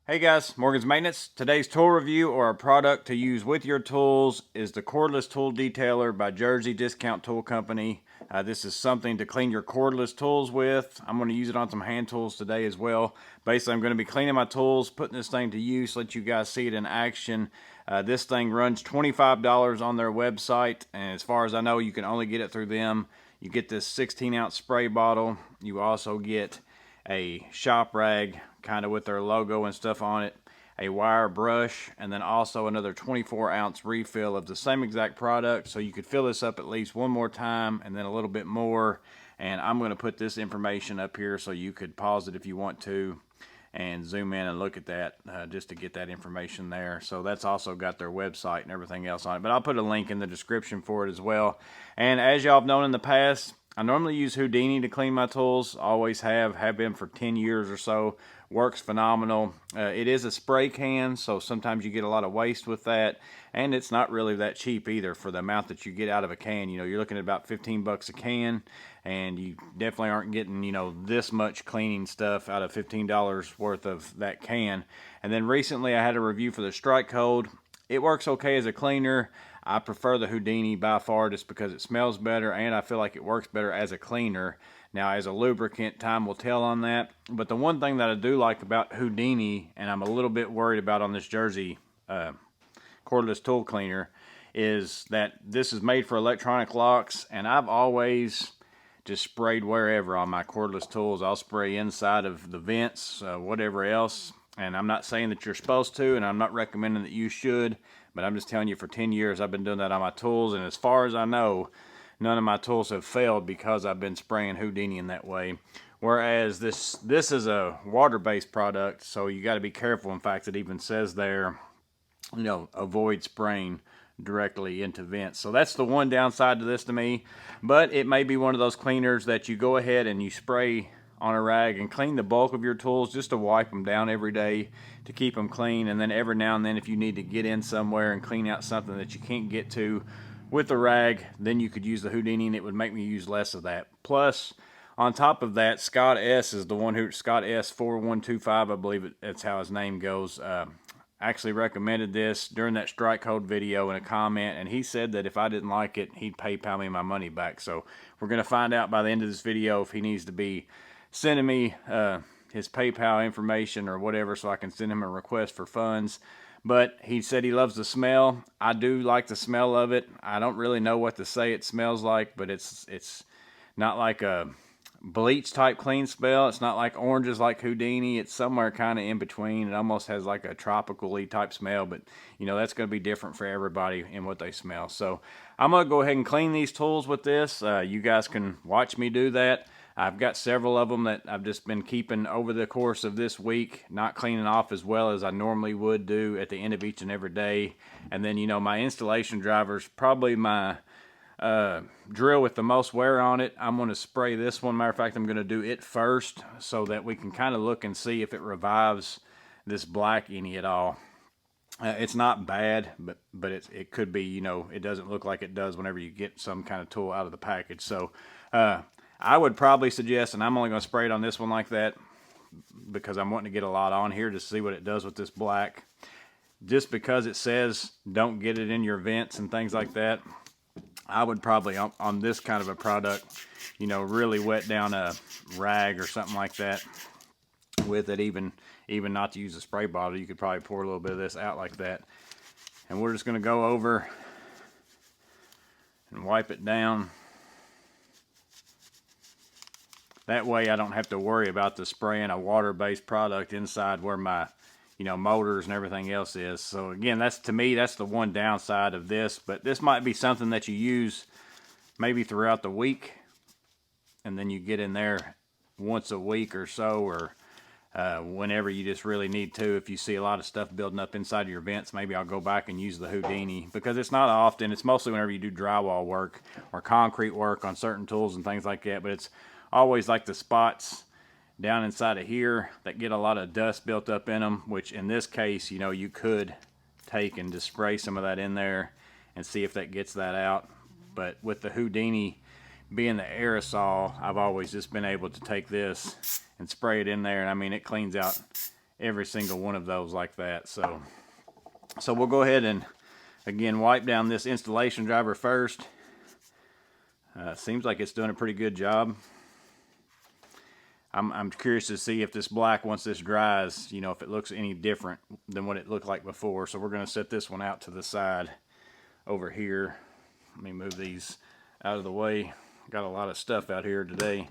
Hey guys, Morgan's Maintenance. Today's tool review or a product to use with your tools is the cordless tool detailer by JDTCO Tool Company. This is something to clean your cordless tools with. I'm going to use it on some hand tools today as well. Basically, I'm going to be cleaning my tools, putting this thing to use, let you guys see it in action. This thing runs $25 on their website, and as far as I know, you can only get it through them. You get this 16-ounce spray bottle. You also get a shop rag, kind of with their logo and stuff on it, a wire brush, and then also another 24-ounce refill of the same exact product. So you could fill this up at least one more time and then a little bit more. And I'm going to put this information up here so you could pause it if you want to and zoom in and look at that just to get that information there. So that's also got their website and everything else on it, but I'll put a link in the description for it as well. And as y'all have known in the past, I normally use Houdini to clean my tools. Always have been for 10 years or so. Works phenomenal. It is a spray can, so sometimes you get a lot of waste with that, and it's not really that cheap either for the amount that you get out of a can. You know, you're looking at about 15 bucks a can, and you definitely aren't getting, you know, this much cleaning stuff out of $15 worth of that can. And then recently I had a review for the Strike Cold. It works okay as a cleaner. I prefer the Houdini by far just because it smells better and I feel like it works better as a cleaner. Now, as a lubricant, time will tell on that. But the one thing that I do like about Houdini, and I'm a little bit worried about on this Jersey cordless tool cleaner, is that this is made for electronic locks, and I've always just sprayed wherever on my cordless tools. I'll spray inside of the vents, whatever else. And I'm not saying that you're supposed to, and I'm not recommending that you should, but I'm just telling you for 10 years I've been doing that on my tools, and as far as I know, none of my tools have failed because I've been spraying Houdini in that way. Whereas this is a water-based product, so you got to be careful. In fact, it even says there, you know, avoid spraying directly into vents. So that's the one downside to this to me, but it may be one of those cleaners that you go ahead and you spray on a rag and clean the bulk of your tools just to wipe them down every day to keep them clean, and then every now and then if you need to get in somewhere and clean out something that you can't get to with the rag, then you could use the Houdini and it would make me use less of that. Plus, on top of that, Scott S is the one who, Scott S 4125, I believe that's how his name goes, actually recommended this during that Strike Code video in a comment, and he said that if I didn't like it, he'd PayPal me my money back. So we're going to find out by the end of this video if he needs to be sending me his PayPal information or whatever so I can send him a request for funds. But he said he loves the smell. I do like the smell of it. I don't really know what to say it smells like, but it's not like a bleach type clean smell. It's not like oranges like Houdini. It's somewhere kind of in between. It almost has like a tropical-y type smell, but you know, that's going to be different for everybody in what they smell. So I'm going to go ahead and clean these tools with this. You guys can watch me do that. I've got several of them that I've just been keeping over the course of this week, not cleaning off as well as I normally would do at the end of each and every day. And then, you know, my installation driver's probably my drill with the most wear on it. I'm going to spray this one. Matter of fact, I'm going to do it first so that we can kind of look and see if it revives this black any at all. It's not bad, but it could be, you know, it doesn't look like it does whenever you get some kind of tool out of the package. So I would probably suggest, and I'm only going to spray it on this one like that because I'm wanting to get a lot on here to see what it does with this black. Just because it says don't get it in your vents and things like that, I would probably, on this kind of a product, you know, really wet down a rag or something like that with it, even not to use a spray bottle. You could probably pour a little bit of this out like that. And we're just going to go over and wipe it down. That way I don't have to worry about the spraying a water-based product inside where my, you know, motors and everything else is. So again, that's, to me, that's the one downside of this. But this might be something that you use maybe throughout the week, and then you get in there once a week or so, or whenever you just really need to. If you see a lot of stuff building up inside your vents, maybe I'll go back and use the Houdini, because it's not often. It's mostly whenever you do drywall work or concrete work on certain tools and things like that. But it's always like the spots down inside of here that get a lot of dust built up in them, which in this case, you know, you could take and just spray some of that in there and see if that gets that out. But with the Houdini being the aerosol, I've always just been able to take this and spray it in there, and I mean, it cleans out every single one of those like that. So we'll go ahead and again wipe down this installation driver first. Seems like it's doing a pretty good job. I'm curious to see if this black, once this dries, you know, if it looks any different than what it looked like before. So we're going to set this one out to the side over here. Let me move these out of the way. Got a lot of stuff out here today.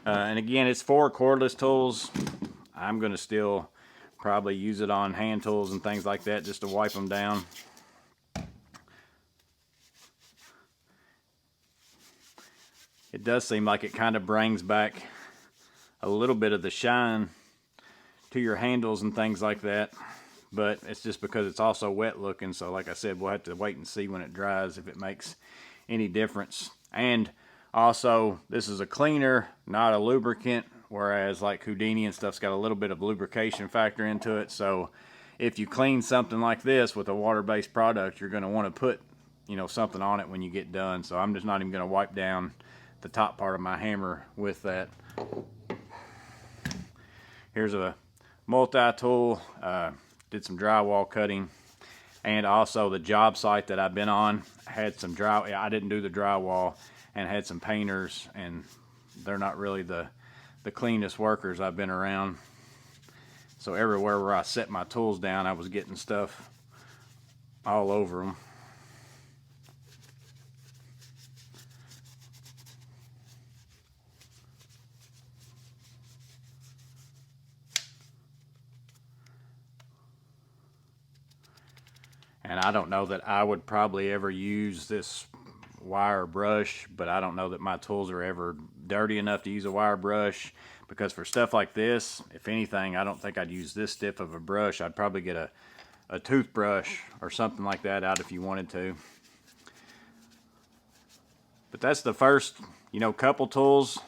And again, it's for cordless tools. I'm going to still probably use it on hand tools and things like that just to wipe them down. It does seem like it kind of brings back a little bit of the shine to your handles and things like that, but it's just because it's also wet looking. So like I said, we'll have to wait and see when it dries if it makes any difference. And also, this is a cleaner, not a lubricant, whereas like Houdini and stuff's got a little bit of lubrication factor into it. So if you clean something like this with a water-based product, you're going to want to put, you know, something on it when you get done. So I'm just not even going to wipe down the top part of my hammer with that. Here's a multi-tool, did some drywall cutting, and also the job site that I've been on had some I didn't do the drywall, and had some painters, and they're not really the cleanest workers I've been around. So everywhere where I set my tools down, I was getting stuff all over them. And I don't know that I would probably ever use this wire brush, but I don't know that my tools are ever dirty enough to use a wire brush, because for stuff like this, if anything, I don't think I'd use this stiff of a brush. I'd probably get a toothbrush or something like that out if you wanted to. But that's the first, you know, couple tools,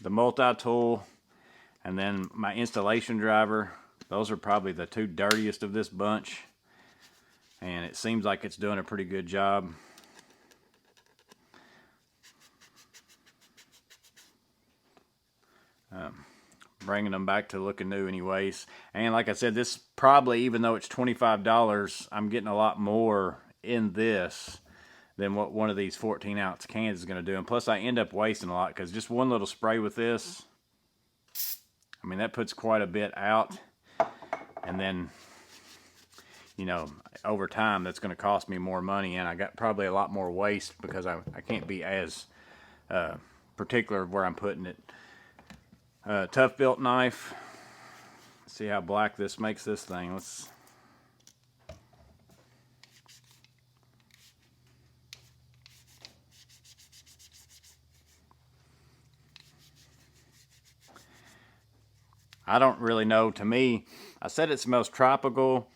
the multi-tool, and then my installation driver. Those are probably the two dirtiest of this bunch. And it seems like it's doing a pretty good job. Bringing them back to looking new anyways. And like I said, this probably, even though it's $25, I'm getting a lot more in this than what one of these 14-ounce cans is going to do. And plus I end up wasting a lot, because just one little spray with this, I mean, that puts quite a bit out. And then, you know, over time that's going to cost me more money, and I got probably a lot more waste because I can't be as particular of where I'm putting it. Tough built knife. Let's see how black this makes this thing. I don't really know. To me, I said it smells tropical.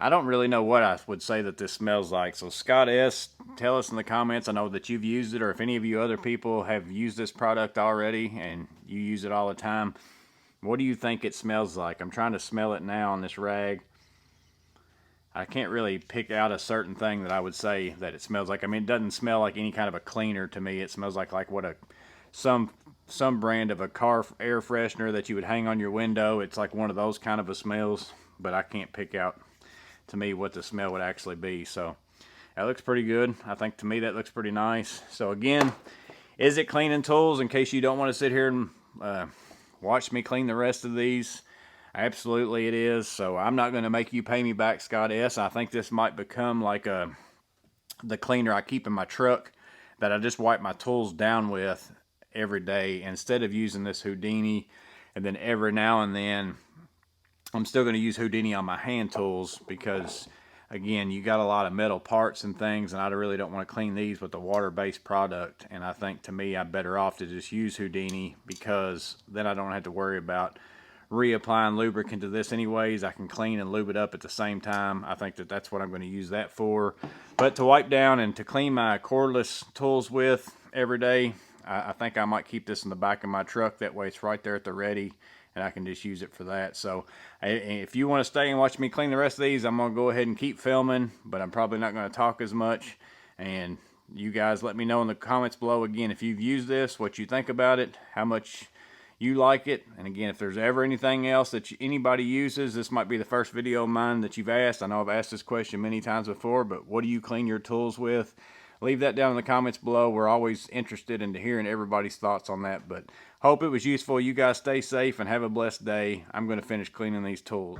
I don't really know what I would say that this smells like. So Scott S., tell us in the comments. I know that you've used it, or if any of you other people have used this product already and you use it all the time, what do you think it smells like? I'm trying to smell it now on this rag. I can't really pick out a certain thing that I would say that it smells like. I mean, it doesn't smell like any kind of a cleaner to me. It smells like what some brand of a car air freshener that you would hang on your window. It's like one of those kind of a smells, but I can't pick out to me what the smell would actually be. So that looks pretty good. I think to me that looks pretty nice. So again, is it cleaning tools? In case you don't want to sit here and watch me clean the rest of these, absolutely it is. So I'm not going to make you pay me back, Scott S. I think this might become like the cleaner I keep in my truck that I just wipe my tools down with every day, instead of using this Houdini. And then every now and then I'm still going to use Houdini on my hand tools, because again, you got a lot of metal parts and things, and I really don't want to clean these with a water-based product. And I think, to me, I'm better off to just use Houdini, because then I don't have to worry about reapplying lubricant to this anyways. I can clean and lube it up at the same time. I think that that's what I'm going to use that for. But to wipe down and to clean my cordless tools with every day, I think I might keep this in the back of my truck. That way it's right there at the ready, and I can just use it for that. So if you want to stay and watch me clean the rest of these, I'm going to go ahead and keep filming, but I'm probably not going to talk as much. And you guys let me know in the comments below, again, if you've used this, what you think about it, how much you like it. And again, if there's ever anything else that anybody uses, this might be the first video of mine that you've asked. I know I've asked this question many times before, but what do you clean your tools with? Leave that down in the comments below. We're always interested in hearing everybody's thoughts on that. But hope it was useful. You guys stay safe and have a blessed day. I'm going to finish cleaning these tools.